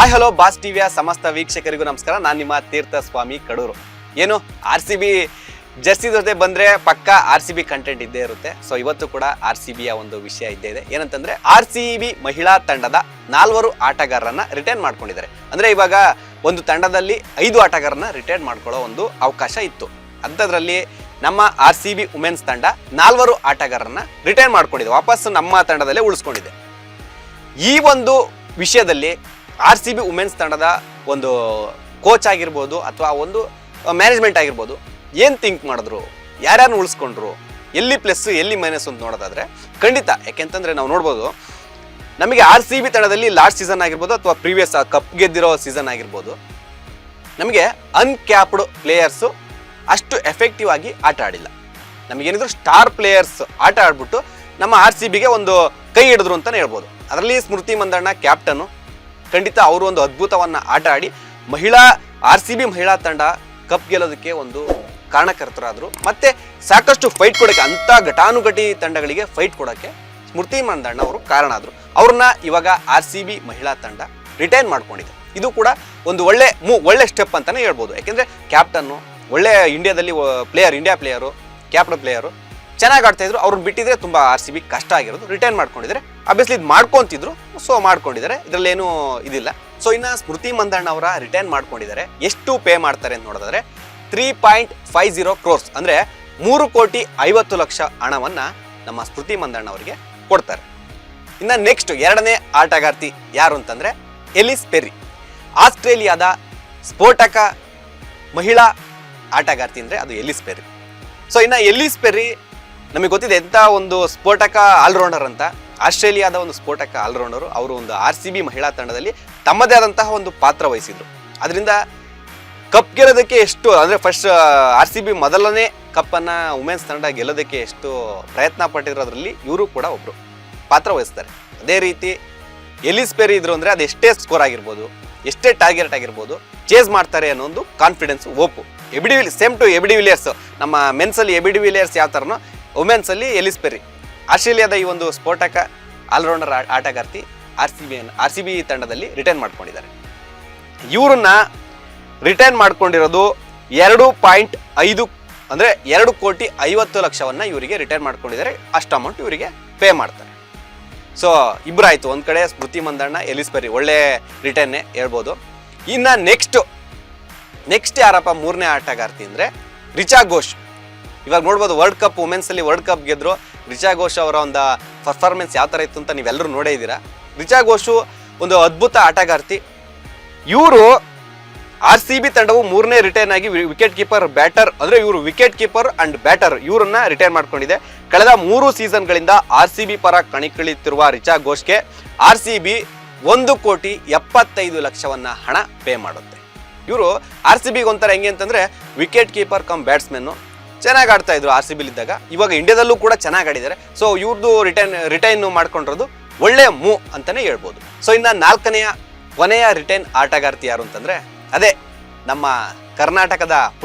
Hi hello boss ಟಿವಿಯ ಸಮಸ್ತ ವೀಕ್ಷಕರಿಗೂ ನಮಸ್ಕಾರ. ನಾನು ನಿಮ್ಮ ತೀರ್ಥ ಸ್ವಾಮಿ ಕಡೂರು. ಏನು RCB ಜರ್ಸಿ ಜೊತೆ ಬಂದ್ರೆ ಪಕ್ಕ RCB ಕಂಟೆಂಟ್ ಇದ್ದೇ ಇರುತ್ತೆ. ಸೊ ಇವತ್ತು ಕೂಡ RCBಯ ಒಂದು ವಿಷಯ ಇದ್ದೇ ಇದೆ. ಏನಂತಂದ್ರೆ RCB ಮಹಿಳಾ ತಂಡದ 4 ಆಟಗಾರರನ್ನ ರಿಟೈನ್ ಮಾಡ್ಕೊಂಡಿದ್ದಾರೆ. ಅಂದ್ರೆ ಇವಾಗ ಒಂದು ತಂಡದಲ್ಲಿ 5 ಆಟಗಾರರನ್ನ ರಿಟೈನ್ ಮಾಡ್ಕೊಳ್ಳೋ ಒಂದು ಅವಕಾಶ ಇತ್ತು. ಅಂಥದ್ರಲ್ಲಿ ನಮ್ಮ RCB ವುಮೆನ್ಸ್ ತಂಡ 4 ಆಟಗಾರರನ್ನ ರಿಟೈನ್ ಮಾಡ್ಕೊಂಡಿದೆ, ವಾಪಸ್ ನಮ್ಮ ತಂಡದಲ್ಲೇ ಉಳಿಸ್ಕೊಂಡಿದೆ. ಈ ಒಂದು ವಿಷಯದಲ್ಲಿ RCB ವುಮೆನ್ಸ್ ತಂಡದ ಒಂದು ಕೋಚ್ ಆಗಿರ್ಬೋದು ಅಥವಾ ಒಂದು ಮ್ಯಾನೇಜ್ಮೆಂಟ್ ಆಗಿರ್ಬೋದು ಏನು ಥಿಂಕ್ ಮಾಡಿದ್ರು, ಯಾರ್ಯಾರು ಉಳಿಸ್ಕೊಂಡ್ರು, ಎಲ್ಲಿ ಪ್ಲಸ್ ಎಲ್ಲಿ ಮೈನಸ್ ಅಂತ ನೋಡೋದಾದ್ರೆ ಖಂಡಿತ. ಯಾಕೆಂತಂದ್ರೆ ನಾವು ನೋಡ್ಬೋದು, ನಮಗೆ RCB ತಂಡದಲ್ಲಿ ಲಾಸ್ಟ್ ಸೀಸನ್ ಆಗಿರ್ಬೋದು ಅಥವಾ ಪ್ರೀವಿಯಸ್ ಕಪ್ ಗೆದ್ದಿರೋ ಸೀಸನ್ ಆಗಿರ್ಬೋದು, ನಮಗೆ ಅನ್ಕ್ಯಾಪ್ಡ್ ಪ್ಲೇಯರ್ಸು ಅಷ್ಟು ಎಫೆಕ್ಟಿವ್ ಆಗಿ ಆಟ ಆಡಿಲ್ಲ. ನಮಗೇನಿದ್ರು ಸ್ಟಾರ್ ಪ್ಲೇಯರ್ಸ್ ಆಟ ಆಡ್ಬಿಟ್ಟು ನಮ್ಮ RCBಗೆ ಒಂದು ಕೈ ಹಿಡಿದ್ರು ಅಂತಲೇ ಹೇಳ್ಬೋದು. ಅದರಲ್ಲಿ ಸ್ಮೃತಿ ಮಂದಣ್ಣ ಕ್ಯಾಪ್ಟನ್ನು, ಖಂಡಿತ ಅವರು ಒಂದು ಅದ್ಭುತವನ್ನ ಆಟ ಆಡಿ RCB ಮಹಿಳಾ ತಂಡ ಕಪ್ ಗೆಲ್ಲೋದಕ್ಕೆ ಒಂದು ಕಾರಣಕರ್ತರಾದರು. ಮತ್ತೆ ಸಾಕಷ್ಟು ಫೈಟ್ ಕೊಡೋಕ್ಕೆ, ಅಂಥ ಘಟಾನುಘಟಿ ತಂಡಗಳಿಗೆ ಫೈಟ್ ಕೊಡೋಕ್ಕೆ ಸ್ಮೃತಿ ಮಂದಣ್ಣ ಅವರು ಕಾರಣ ಆದರು. ಅವ್ರನ್ನ ಇವಾಗ RCB ಮಹಿಳಾ ತಂಡ ರಿಟೈನ್ ಮಾಡ್ಕೊಂಡಿದೆ. ಇದು ಕೂಡ ಒಂದು ಒಳ್ಳೆ ಸ್ಟೆಪ್ ಅಂತಾನೆ ಹೇಳ್ಬೋದು. ಯಾಕೆಂದ್ರೆ ಕ್ಯಾಪ್ಟನ್ನು ಒಳ್ಳೆ ಇಂಡಿಯಾದಲ್ಲಿ ಇಂಡಿಯಾ ಪ್ಲೇಯರು, ಕ್ಯಾಪ್ಟನ್ ಪ್ಲೇಯರು ಚೆನ್ನಾಗಿ ಆಡ್ತಾ ಇದ್ರು. ಅವ್ರನ್ನ ಬಿಟ್ಟಿದ್ರೆ ತುಂಬಾ RCB ಕಷ್ಟ ಆಗಿರೋದು. ರಿಟೈನ್ ಮಾಡ್ಕೊಂಡಿದ್ದಾರೆ. ಅಬ್ವಿಯಸ್ಲಿ ಇದು ಮಾಡ್ಕೊಂತಿದ್ರು, ಸೊ ಮಾಡ್ಕೊಂಡಿದ್ದಾರೆ, ಇದರಲ್ಲೇನು ಇದಿಲ್ಲ. ಸೊ ಇನ್ನ ಸ್ಮೃತಿ ಮಂದಣ್ಣ ಅವರ ರಿಟೈನ್ ಮಾಡ್ಕೊಂಡಿದ್ದಾರೆ. ಎಷ್ಟು ಪೇ ಮಾಡ್ತಾರೆ ಅಂತ ನೋಡಿದ್ರೆ 3.50 crores ಅಂದ್ರೆ 3,50,00,000 ಹಣವನ್ನ ನಮ್ಮ ಸ್ಮೃತಿ ಮಂದಣ್ಣ ಅವರಿಗೆ ಕೊಡ್ತಾರೆ. ಇನ್ನ ನೆಕ್ಸ್ಟ್ ಎರಡನೇ ಆಟಗಾರ್ತಿ ಯಾರು ಅಂತಂದ್ರೆ ಎಲಿಸ್ ಪೆರ್ರಿ. ಆಸ್ಟ್ರೇಲಿಯಾದ ಸ್ಫೋಟಕ ಮಹಿಳಾ ಆಟಗಾರ್ತಿ ಅಂದ್ರೆ ಅದು ಎಲಿಸ್ ಪೆರ್ರಿ. ಸೊ ಇನ್ನ ಎಲಿಸ್ ಪೆರ್ರಿ ನಮಗೆ ಗೊತ್ತಿದೆ ಎಂಥ ಒಂದು ಸ್ಫೋಟಕ ಆಲ್ರೌಂಡರ್ ಅಂತ. ಆಸ್ಟ್ರೇಲಿಯಾದ ಒಂದು ಸ್ಫೋಟಕ ಆಲ್ರೌಂಡರು. ಅವರು ಒಂದು RCB ಮಹಿಳಾ ತಂಡದಲ್ಲಿ ತಮ್ಮದೇ ಆದಂತಹ ಒಂದು ಪಾತ್ರ ವಹಿಸಿದ್ರು. ಅದರಿಂದ ಕಪ್ ಗೆಲ್ಲೋದಕ್ಕೆ ಎಷ್ಟು ಅಂದರೆ ಫಸ್ಟ್ RCB ಮೊದಲನೇ ಕಪ್ಪನ್ನು ವುಮೆನ್ಸ್ ತಂಡ ಗೆಲ್ಲೋದಕ್ಕೆ ಎಷ್ಟು ಪ್ರಯತ್ನ ಪಟ್ಟಿರೋದ್ರಲ್ಲಿ ಇವರು ಕೂಡ ಒಬ್ಬರು ಪಾತ್ರ ವಹಿಸ್ತಾರೆ. ಅದೇ ರೀತಿ ಎಲಿಸ್ ಪೆರ್ರಿ ಇದ್ರು ಅಂದರೆ ಅದು ಎಷ್ಟೇ ಸ್ಕೋರ್ ಆಗಿರ್ಬೋದು, ಎಷ್ಟೇ ಟಾರ್ಗೆಟ್ ಆಗಿರ್ಬೋದು, ಚೇಸ್ ಮಾಡ್ತಾರೆ ಅನ್ನೋ ಒಂದು ಕಾನ್ಫಿಡೆನ್ಸ್, ಓಪು. Same to A B de Villiers. ನಮ್ಮ ಮೆನ್ಸಲ್ಲಿ ಎಬಿ ಡಿವಿಲಿಯರ್ಸ್ ಯಾವ ಥರನೋ ವುಮೆನ್ಸಲ್ಲಿ ಎಲಿಸ್ ಪೆರ್ರಿ. ಆಸ್ಟ್ರೇಲಿಯಾದ ಈ ಒಂದು ಸ್ಫೋಟಕ ಆಲ್ರೌಂಡರ್ ಆಟಗಾರ್ತಿ RCB ತಂಡದಲ್ಲಿ ರಿಟೈನ್ ಮಾಡ್ಕೊಂಡಿದ್ದಾರೆ. ಇವರನ್ನ ರಿಟೈನ್ ಮಾಡ್ಕೊಂಡಿರೋದು 2.5 ಅಂದರೆ 2,50,00,000 ಇವರಿಗೆ ರಿಟೈನ್ ಮಾಡ್ಕೊಂಡಿದ್ದಾರೆ. ಅಷ್ಟು ಅಮೌಂಟ್ ಇವರಿಗೆ ಪೇ ಮಾಡ್ತಾರೆ. ಸೊ ಇಬ್ಬರಾಯ್ತು, ಒಂದು ಕಡೆ ಸ್ಮೃತಿ ಮಂದಣ್ಣ, ಎಲಿಸ್ ಪೆರ್ರಿ, ಒಳ್ಳೆ ರಿಟೈನ್ನೇ ಹೇಳ್ಬೋದು. ಇನ್ನು ನೆಕ್ಸ್ಟ್ ಯಾರಪ್ಪ ಮೂರನೇ ಆಟಗಾರ್ತಿ ಅಂದರೆ ರಿಚಾ ಘೋಷ್. ಇವಾಗ ನೋಡ್ಬೋದು, ವುಮೆನ್ಸಲ್ಲಿ ವರ್ಲ್ಡ್ ಕಪ್ ಗೆದ್ರು. ರಿಚಾ ಘೋಷ್ ಅವರ ಒಂದು ಪರ್ಫಾರ್ಮೆನ್ಸ್ ಯಾವ ಥರ ಇತ್ತು ಅಂತ ನೀವೆಲ್ಲರೂ ನೋಡೇ ಇದ್ದೀರಾ. ರಿಚಾ ಘೋಷು ಒಂದು ಅದ್ಭುತ ಆಟಗಾರ್ತಿ. ಇವರು RCB ತಂಡವು ಮೂರನೇ ರಿಟೈನ್ ಆಗಿ ವಿಕೆಟ್ ಕೀಪರ್, ಬ್ಯಾಟರ್, ಅಂದರೆ ಇವರು ವಿಕೆಟ್ ಕೀಪರ್ ಅಂಡ್ ಬ್ಯಾಟರ್ ಇವರನ್ನ ರಿಟೈನ್ ಮಾಡ್ಕೊಂಡಿದೆ. ಕಳೆದ 3 ಸೀಸನ್ಗಳಿಂದ RCB ಪರ ಕಣಿಕಿಳಿಯುತ್ತಿರುವ ರಿಚಾ ಘೋಷ್ಗೆ RCB 1,75,00,000 ಹಣ ಪೇ ಮಾಡುತ್ತೆ. ಇವರು RCBಗೆ ಒಂಥರ ಹೆಂಗೆ ಅಂತಂದರೆ ವಿಕೆಟ್ ಕೀಪರ್ ಕಮ್ ಬ್ಯಾಟ್ಸ್ಮನ್ನು. ಚೆನ್ನಾಗಿ ಆಡ್ತಾ ಇದ್ರು RCBಲಿದ್ದಾಗ. ಇವಾಗ ಇಂಡಿಯಾದಲ್ಲೂ ಕೂಡ ಚೆನ್ನಾಗಿ ಆಡಿದ್ದಾರೆ. ಸೊ ಇವ್ರದ್ದು ರಿಟೈನ್ ಮಾಡ್ಕೊಂಡಿರೋದು ಒಳ್ಳೆಯ ಮೂವ್ ಅಂತಾನೆ ಹೇಳ್ಬೋದು. ಸೊ ಇನ್ನು ಕೊನೆಯ ರಿಟೈನ್ ಆಟಗಾರ್ತಿ ಯಾರು ಅಂತಂದ್ರೆ ಅದೇ ನಮ್ಮ ಕರ್ನಾಟಕದ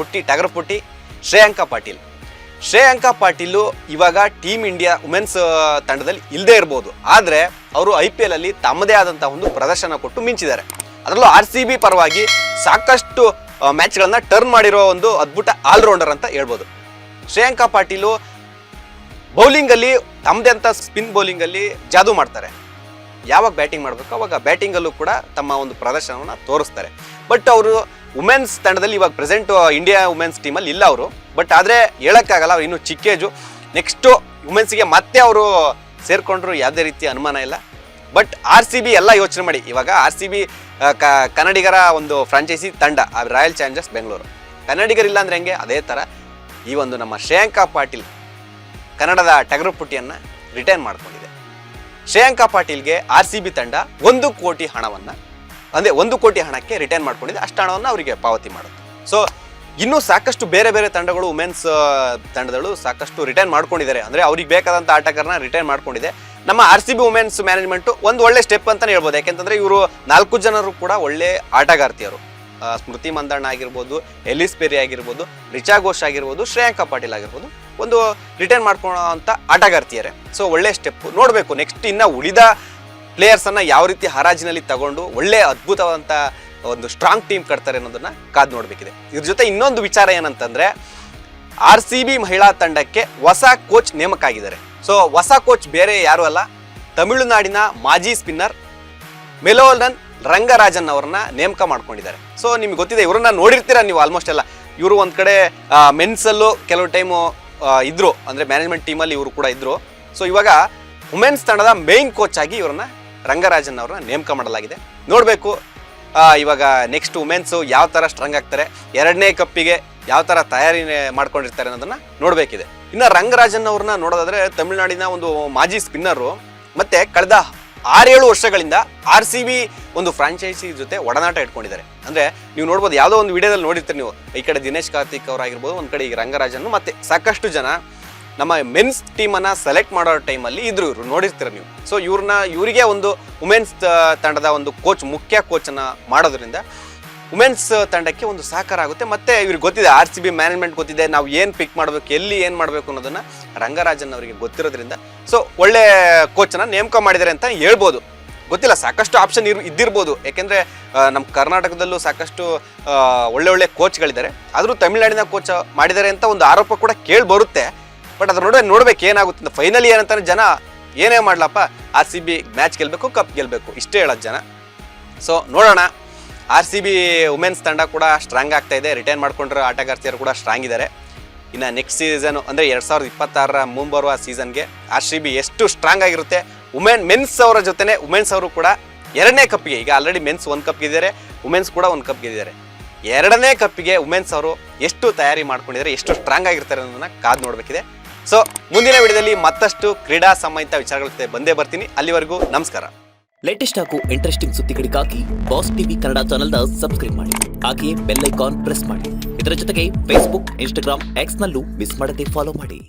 ಟಗರು ಪುಟ್ಟಿ ಶ್ರೇಯಾಂಕಾ ಪಾಟೀಲ್. ಶ್ರೇಯಾಂಕಾ ಪಾಟೀಲು ಇವಾಗ ಟೀಮ್ ಇಂಡಿಯಾ ವುಮೆನ್ಸ್ ತಂಡದಲ್ಲಿ ಇಲ್ಲದೆ ಇರ್ಬೋದು, ಆದರೆ ಅವರು IPL ಅಲ್ಲಿ ತಮ್ಮದೇ ಆದಂತಹ ಒಂದು ಪ್ರದರ್ಶನ ಕೊಟ್ಟು ಮಿಂಚಿದ್ದಾರೆ. ಅದರಲ್ಲೂ RCB ಪರವಾಗಿ ಸಾಕಷ್ಟು ಮ್ಯಾಚ್ಗಳನ್ನ ಟರ್ನ್ ಮಾಡಿರೋ ಒಂದು ಅದ್ಭುತ ಆಲ್ರೌಂಡರ್ ಅಂತ ಹೇಳ್ಬೋದು. ಶ್ರೇಯಾಂಕಾ ಪಾಟೀಲು ಬೌಲಿಂಗಲ್ಲಿ ತಮ್ಮದೇ ಅಂತ ಸ್ಪಿನ್ ಬೌಲಿಂಗಲ್ಲಿ ಜಾದೂ ಮಾಡ್ತಾರೆ. ಯಾವಾಗ ಬ್ಯಾಟಿಂಗ್ ಮಾಡಬೇಕು ಅವಾಗ ಬ್ಯಾಟಿಂಗಲ್ಲೂ ಕೂಡ ತಮ್ಮ ಒಂದು ಪ್ರದರ್ಶನವನ್ನು ತೋರಿಸ್ತಾರೆ. ಬಟ್ ಅವರು ವುಮೆನ್ಸ್ ತಂಡದಲ್ಲಿ ಇವಾಗ ಪ್ರೆಸೆಂಟ್ ಇಂಡಿಯಾ ವುಮೆನ್ಸ್ ಟೀಮಲ್ಲಿ ಇಲ್ಲ ಅವರು. ಬಟ್ ಆದರೆ ಹೇಳೋಕ್ಕಾಗಲ್ಲ, ಅವ್ರು ಇನ್ನೂ ಚಿಕ್ಕ ಏಜು. ನೆಕ್ಸ್ಟು ವುಮೆನ್ಸ್ಗೆ ಮತ್ತೆ ಅವರು ಸೇರಿಕೊಂಡ್ರು, ಯಾವುದೇ ರೀತಿಯ ಅನುಮಾನ ಇಲ್ಲ. ಬಟ್ RCB ಎಲ್ಲ ಯೋಚನೆ ಮಾಡಿ, ಇವಾಗ RCB ಕನ್ನಡಿಗರ ಒಂದು ಫ್ರಾಂಚೈಸಿ ತಂಡ ರಾಯಲ್ ಚಾಲೆಂಜರ್ಸ್ ಬೆಂಗಳೂರು. ಕನ್ನಡಿಗರಿಲ್ಲ ಅಂದರೆ ಹೆಂಗೆ, ಅದೇ ಥರ ಈ ಒಂದು ನಮ್ಮ ಶ್ರೇಯಾಂಕಾ ಪಾಟೀಲ್ ಕನ್ನಡದ ಟಗರು ಪುಟ್ಟಿಯನ್ನು ರಿಟೈನ್ ಮಾಡ್ಕೊಂಡಿದೆ. ಶ್ರೇಯಾಂಕಾ ಪಾಟೀಲ್ಗೆ RCB ತಂಡ 1 ಕೋಟಿ ಹಣವನ್ನು, ಅಂದರೆ 1 ಕೋಟಿ ಹಣಕ್ಕೆ ರಿಟೈನ್ ಮಾಡ್ಕೊಂಡಿದೆ. ಅಷ್ಟು ಹಣವನ್ನು ಅವರಿಗೆ ಪಾವತಿ ಮಾಡುತ್ತೆ. ಸೊ ಇನ್ನೂ ಸಾಕಷ್ಟು ಬೇರೆ ಬೇರೆ ತಂಡಗಳು, ವುಮೆನ್ಸ್ ತಂಡಗಳು ಸಾಕಷ್ಟು ರಿಟೈನ್ ಮಾಡ್ಕೊಂಡಿದ್ದಾರೆ. ಅಂದರೆ ಅವ್ರಿಗೆ ಬೇಕಾದಂಥ ಆಟಗಾರನ ರಿಟೈನ್ ಮಾಡ್ಕೊಂಡಿದೆ. ನಮ್ಮ RCB ವುಮೆನ್ಸ್ ಮ್ಯಾನೇಜ್ಮೆಂಟು ಒಂದು ಒಳ್ಳೆ ಸ್ಟೆಪ್ ಅಂತಲೇ ಹೇಳ್ಬೋದು. ಯಾಕೆಂತಂದರೆ ಇವರು 4 ಜನರು ಕೂಡ ಒಳ್ಳೆ ಆಟಗಾರ್ತಿಯರು. ಸ್ಮೃತಿ ಮಂದಣ್ಣ ಆಗಿರ್ಬೋದು, ಎಲಿಸ್ ಪೆರ್ರಿ ಆಗಿರ್ಬೋದು, ರಿಚಾ ಘೋಷ್ ಆಗಿರ್ಬೋದು, ಶ್ರೇಯಾಂಕಾ ಪಾಟೀಲ್ ಆಗಿರ್ಬೋದು, ಒಂದು ರಿಟೈನ್ ಮಾಡ್ಕೊಳ್ಳೋ ಅಂತ ಆಟಗಾರ್ತಿಯರೇ. ಸೊ ಒಳ್ಳೆ ಸ್ಟೆಪ್ ನೋಡಬೇಕು. ನೆಕ್ಸ್ಟ್ ಇನ್ನು ಉಳಿದ ಪ್ಲೇಯರ್ಸನ್ನು ಯಾವ ರೀತಿ ಹರಾಜಿನಲ್ಲಿ ತಗೊಂಡು ಒಳ್ಳೆ ಅದ್ಭುತವಾದಂಥ ಒಂದು ಸ್ಟ್ರಾಂಗ್ ಟೀಮ್ ಕಟ್ತಾರೆ ಅನ್ನೋದನ್ನ ಕಾದು ನೋಡಬೇಕಿದೆ. ಇದ್ರ ಜೊತೆ ಇನ್ನೊಂದು ವಿಚಾರ ಏನಂತಂದರೆ RCB ಮಹಿಳಾ ತಂಡಕ್ಕೆ ಹೊಸ ಕೋಚ್ ನೇಮಕ ಆಗಿದ್ದಾರೆ. ಸೊ ಹೊಸ ಕೋಚ್ ಬೇರೆ ಯಾರು ಅಲ್ಲ, ತಮಿಳುನಾಡಿನ ಮಾಜಿ ಸ್ಪಿನ್ನರ್ ಮೆಲೋನನ್ ರಂಗರಾಜನ್ ಅವ್ರನ್ನ ನೇಮಕ ಮಾಡ್ಕೊಂಡಿದ್ದಾರೆ. ಸೊ ನಿಮ್ಗೆ ಗೊತ್ತಿದೆ, ಇವ್ರನ್ನ ನೋಡಿರ್ತೀರ ನೀವು ಆಲ್ಮೋಸ್ಟ್ ಎಲ್ಲ. ಇವರು ಒಂದು ಕಡೆ ಮೆನ್ಸಲ್ಲೂ ಕೆಲವು ಟೈಮು ಇದ್ರು, ಅಂದರೆ ಮ್ಯಾನೇಜ್ಮೆಂಟ್ ಟೀಮಲ್ಲಿ ಇವರು ಕೂಡ ಇದ್ರು. ಸೊ ಇವಾಗ ವುಮೆನ್ಸ್ ತಂಡದ ಮೇಯ್ನ್ ಕೋಚ್ ಆಗಿ ಇವ್ರನ್ನ ರಂಗರಾಜನ್ ಅವ್ರನ್ನ ನೇಮಕ ಮಾಡಲಾಗಿದೆ. ನೋಡಬೇಕು ಇವಾಗ ನೆಕ್ಸ್ಟ್ ವುಮೆನ್ಸು ಯಾವ ಥರ ಸ್ಟ್ರಾಂಗ್ ಆಗ್ತಾರೆ, 2ನೇ ಕಪ್ಪಿಗೆ ಯಾವ ಥರ ತಯಾರಿ ಮಾಡ್ಕೊಂಡಿರ್ತಾರೆ ಅನ್ನೋದನ್ನ ನೋಡಬೇಕಿದೆ. ಇನ್ನು ರಂಗರಾಜನ್ ಅವ್ರನ್ನ ನೋಡೋದಾದ್ರೆ ತಮಿಳುನಾಡಿನ ಒಂದು ಮಾಜಿ ಸ್ಪಿನ್ನರು, ಮತ್ತೆ ಕಳೆದ 6-7 ವರ್ಷಗಳಿಂದ RCB ಒಂದು ಫ್ರಾಂಚೈಸಿ ಜೊತೆ ಒಡನಾಟ ಇಟ್ಕೊಂಡಿದ್ದಾರೆ. ಅಂದರೆ ನೀವು ನೋಡ್ಬೋದು, ಯಾವುದೋ ಒಂದು ವಿಡಿಯೋದಲ್ಲಿ ನೋಡಿರ್ತೀರಿ ನೀವು, ಈ ಕಡೆ ದಿನೇಶ್ ಕಾರ್ತಿಕ್ ಅವರಾಗಿರ್ಬೋದು, ಒಂದು ಕಡೆ ಈ ರಂಗರಾಜನ್, ಮತ್ತೆ ಸಾಕಷ್ಟು ಜನ ನಮ್ಮ ಮೆನ್ಸ್ ಟೀಮನ್ನು ಸೆಲೆಕ್ಟ್ ಮಾಡೋ ಟೈಮಲ್ಲಿ ಇವರು ನೋಡಿರ್ತೀರ ನೀವು. ಸೊ ಇವರಿಗೆ ಒಂದು ವುಮೆನ್ಸ್ ತಂಡದ ಒಂದು ಕೋಚ್, ಮುಖ್ಯ ಕೋಚನ್ನು ಮಾಡೋದ್ರಿಂದ ವುಮೆನ್ಸ್ ತಂಡಕ್ಕೆ ಒಂದು ಸಹಕಾರ ಆಗುತ್ತೆ. ಮತ್ತು ಇವ್ರಿಗೆ ಗೊತ್ತಿದೆ, RCB ಮ್ಯಾನೇಜ್ಮೆಂಟ್ ಗೊತ್ತಿದೆ, ನಾವು ಏನು ಪಿಕ್ ಮಾಡಬೇಕು, ಎಲ್ಲಿ ಏನು ಮಾಡಬೇಕು ಅನ್ನೋದನ್ನು ರಂಗರಾಜನ್ ಅವರಿಗೆ ಗೊತ್ತಿರೋದ್ರಿಂದ ಸೊ ಒಳ್ಳೆ ಕೋಚನ್ನು ನೇಮಕ ಮಾಡಿದ್ದಾರೆ ಅಂತ ಹೇಳ್ಬೋದು. ಗೊತ್ತಿಲ್ಲ, ಸಾಕಷ್ಟು ಆಪ್ಷನ್ ಇದ್ದಿರ್ಬೋದು. ಯಾಕೆಂದರೆ ನಮ್ಮ ಕರ್ನಾಟಕದಲ್ಲೂ ಸಾಕಷ್ಟು ಒಳ್ಳೆ ಕೋಚ್ಗಳಿದ್ದಾರೆ. ಆದರೂ ತಮಿಳುನಾಡಿನ ಕೋಚ್ ಮಾಡಿದ್ದಾರೆ ಅಂತ ಒಂದು ಆರೋಪ ಕೂಡ ಕೇಳಿ ಬರುತ್ತೆ. ಬಟ್ ಅದ್ರ ನೋಡ್ಬೇಕು ಏನಾಗುತ್ತೆ. ಫೈನಲಿ ಏನಂತಾನೆ ಜನ ಏನೇ ಮಾಡ್ಲಪ್ಪ, RCB ಮ್ಯಾಚ್ ಗೆಲ್ಲಬೇಕು, ಕಪ್ ಗೆಲ್ಲಬೇಕು, ಇಷ್ಟೇ ಹೇಳೋದು ಜನ. ಸೊ ನೋಡೋಣ. RCB ವುಮೆನ್ಸ್ ತಂಡ ಕೂಡ ಸ್ಟ್ರಾಂಗ್ ಆಗ್ತಾ ಇದೆ. ರಿಟೈನ್ ಮಾಡ್ಕೊಂಡಿರೋ ಆಟಗಾರ್ತಿಯರು ಕೂಡ ಸ್ಟ್ರಾಂಗ್ ಇದ್ದಾರೆ. ಇನ್ನು ನೆಕ್ಸ್ಟ್ ಸೀಸನು ಅಂದರೆ 2026 ಮುಂಬರುವ ಸೀಸನ್ಗೆ RCB ಎಷ್ಟು ಸ್ಟ್ರಾಂಗ್ ಆಗಿರುತ್ತೆ, ಮೆನ್ಸ್ ಅವರ ಜೊತೆನೆ ವುಮೆನ್ಸ್ ಅವರು ಕೂಡ 2ನೇ ಕಪ್ಪಿಗೆ, ಈಗ ಆಲ್ರೆಡಿ ಮೆನ್ಸ್ 1 ಕಪ್ ಗೆದ್ದಿದ್ದಾರೆ, ವುಮೆನ್ಸ್ ಕೂಡ 1 ಕಪ್ ಗೆದ್ದಿದ್ದಾರೆ, 2ನೇ ಕಪ್ಪಿಗೆ ವುಮೆನ್ಸ್ ಅವರು ಎಷ್ಟು ತಯಾರಿ ಮಾಡ್ಕೊಂಡಿದ್ದಾರೆ, ಎಷ್ಟು ಸ್ಟ್ರಾಂಗ್ ಆಗಿರ್ತಾರೆ ಅನ್ನೋದನ್ನ ಕಾದು ನೋಡಬೇಕಿದೆ. ಸೊ ಮುಂದಿನ ವಿಡಿಯೋದಲ್ಲಿ ಮತ್ತಷ್ಟು ಕ್ರೀಡಾ ಸಂಬಂಧಿತ ವಿಚಾರಗಳ ಜೊತೆ ಬಂದೇ ಬರ್ತೀನಿ. ಅಲ್ಲಿವರೆಗೂ ನಮಸ್ಕಾರ. ಲೇಟೆಸ್ಟ್ ಹಾಗೂ ಇಂಟ್ರೆಸ್ಟಿಂಗ್ ಸುದ್ದಿಗಳಿಗಾಗಿ ಬಾಸ್ ಟಿವಿ ಕನ್ನಡ ಚಾನೆಲ್ನ ಸಬ್ಸ್ಕ್ರೈಬ್ ಮಾಡಿ, ಹಾಗೆಯೇ ಬೆಲ್ ಐಕಾನ್ ಪ್ರೆಸ್ ಮಾಡಿ. ಇದರ ಜೊತೆಗೆ ಫೇಸ್ಬುಕ್, ಇನ್ಸ್ಟಾಗ್ರಾಮ್, ಎಕ್ಸ್ ನಲ್ಲೂ ಮಿಸ್ ಮಾಡದೆ ಫಾಲೋ ಮಾಡಿ.